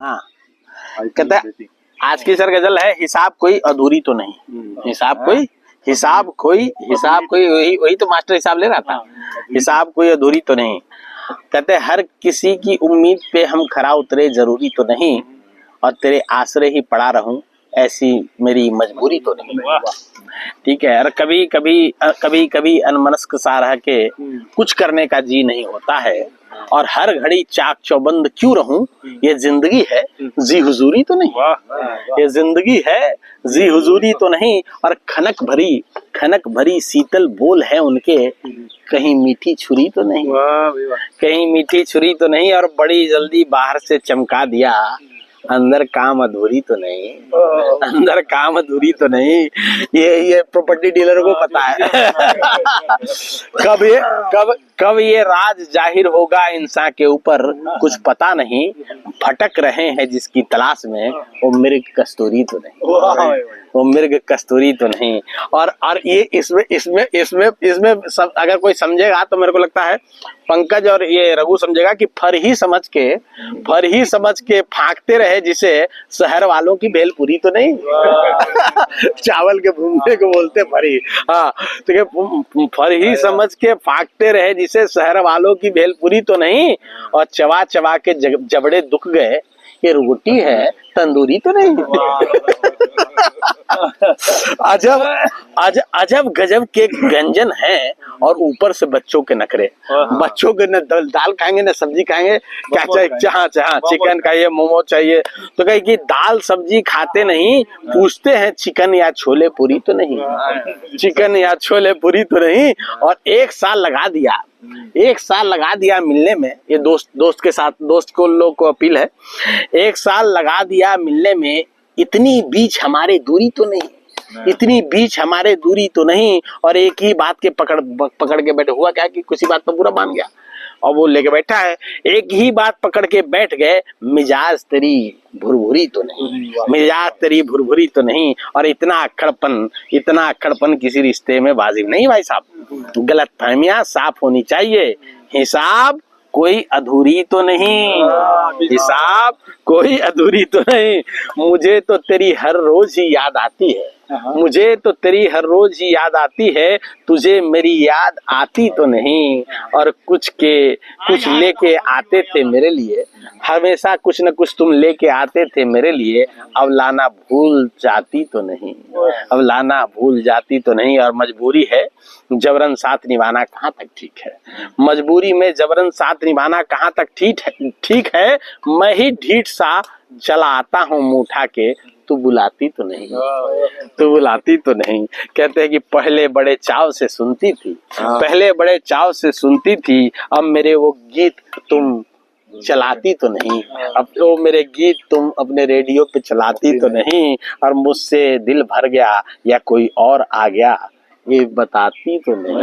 हाँ, कहता है आज की सर गजल है, हिसाब कोई अधूरी तो नहीं। हिसाब कोई वही वही तो मास्टर हिसाब ले रहा था। हिसाब कोई अधूरी तो नहीं। कहते हर किसी की उम्मीद पे हम खरा उतरे जरूरी तो नहीं, और तेरे आसरे ही पड़ा रहूं ऐसी मेरी मजबूरी तो नहीं। ठीक है। और कभी कभी अनमनस्क सा रह के कुछ करने का जी नहीं होता है, और हर घड़ी चाक चौबंद क्यों रहूं, ये जिंदगी है जी हुजूरी तो नहीं। ये जिंदगी है जी हुजूरी तो नहीं। और खनक भरी शीतल बोल है उनके, कहीं मीठी छुरी तो नहीं। कहीं मीठी छुरी तो नहीं। और बड़ी जल्दी बाहर से चमका दिया, अंदर काम अधूरी तो नहीं। अंदर काम अधूरी तो नहीं। ये प्रॉपर्टी डीलर को पता है। कब ये राज जाहिर होगा इंसान के ऊपर, कुछ पता नहीं। भटक रहे हैं जिसकी तलाश में, वो मृग कस्तूरी तो नहीं। वो मृग कस्तूरी तो नहीं। और ये इसमें सब अगर कोई समझेगा तो मेरे को लगता है पंकज और ये रघु समझेगा कि फर ही समझ के फांकते रहे जिसे शहर वालों की भेलपुरी तो नहीं। चावल के भूमने को बोलते फरी। हाँ, तो फर ही समझ के फांकते रहे जिसे शहर वालों की भेलपुरी तो नहीं। और चबा चबा के जबड़े दुख गए, ये रोटी है तंदूरी तो नहीं। अजब गजब के व्यंजन है, और ऊपर से बच्चों के नखरे। बच्चों के न दाल खाएंगे न सब्जी खाएंगे, क्या चाहिए? हाँ, चिकन चाहिए, मोमो चाहिए। तो कहे कि दाल सब्जी खाते नहीं, पूछते हैं चिकन या छोले पूरी तो नहीं। चिकन या छोले पूरी तो नहीं। और एक साल लगा दिया मिलने में, ये दोस्त को लोग को अपील है, एक साल लगा दिया मिलने में, इतनी बीच हमारे दूरी तो नहीं। और एक ही बात के पकड़ के बैठे। हुआ क्या कि किसी बात पर बुरा मान गया और वो लेके बैठा है। एक ही बात पकड़ के बैठ गए, मिजाज तेरी भुरभुरी तो नहीं। और इतना अक्खड़पन किसी रिश्ते में वाजिब नहीं भाई साहब। गलतफहमियां साफ होनी चाहिए। हिसाब कोई अधूरी तो नहीं। मुझे तो तेरी हर रोज ही याद आती है। तुझे मेरी याद आती तो नहीं। और कुछ लेके आते थे मेरे लिए, हमेशा कुछ न कुछ तुम लेके आते थे मेरे लिए। अब लाना भूल जाती तो नहीं। और मजबूरी है जबरन साथ निभाना कहाँ तक ठीक है। मजबूरी में जबरन साथ निभाना कहाँ तक ठीक है। मैं ही ढीठ सा चला आता हूँ मुँह उठा के, तू बुलाती तो नहीं। कहते हैं कि पहले बड़े चाव से सुनती थी, अब मेरे वो गीत तुम चलाती तो नहीं। अब वो मेरे गीत तुम अपने रेडियो पे चलाती तो नहीं। और मुझसे दिल भर गया या कोई और आ गया, ये बताती तो नहीं।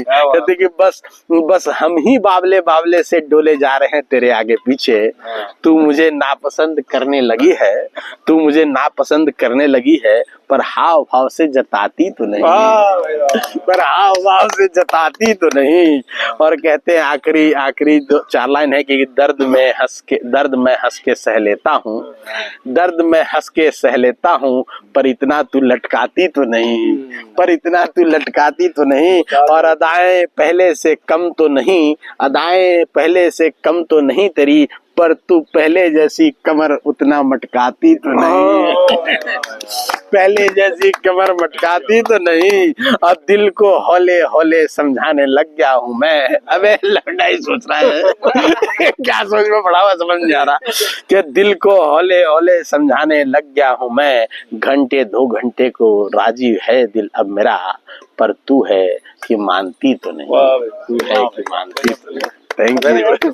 कहते कि बस हम ही बावले से डोले जा रहे हैं तेरे आगे पीछे। तू मुझे नापसंद करने लगी है, पर हाव भाव से जताती तो नहीं। और कहते हैं आखिरी 4 लाइन है कि दर्द में हंस के सह लेता हूँ, पर इतना तू लटकाती तो नहीं। और अदाएं पहले से कम तो नहीं तेरी, पर तू पहले जैसी कमर उतना मटकाती तो नहीं। अब दिल को हौले हौले समझाने लग गया हूँ मैं। अबे लौंडा ही सोच रहा है। क्या सोच में पड़ा हुआ समझ नहीं आ रहा। कि दिल को हौले हौले समझाने लग गया हूँ मैं। घंटे 2 घंटे को राजी है दिल अब मेरा, पर तू है कि मानती तो नहीं। Thank you.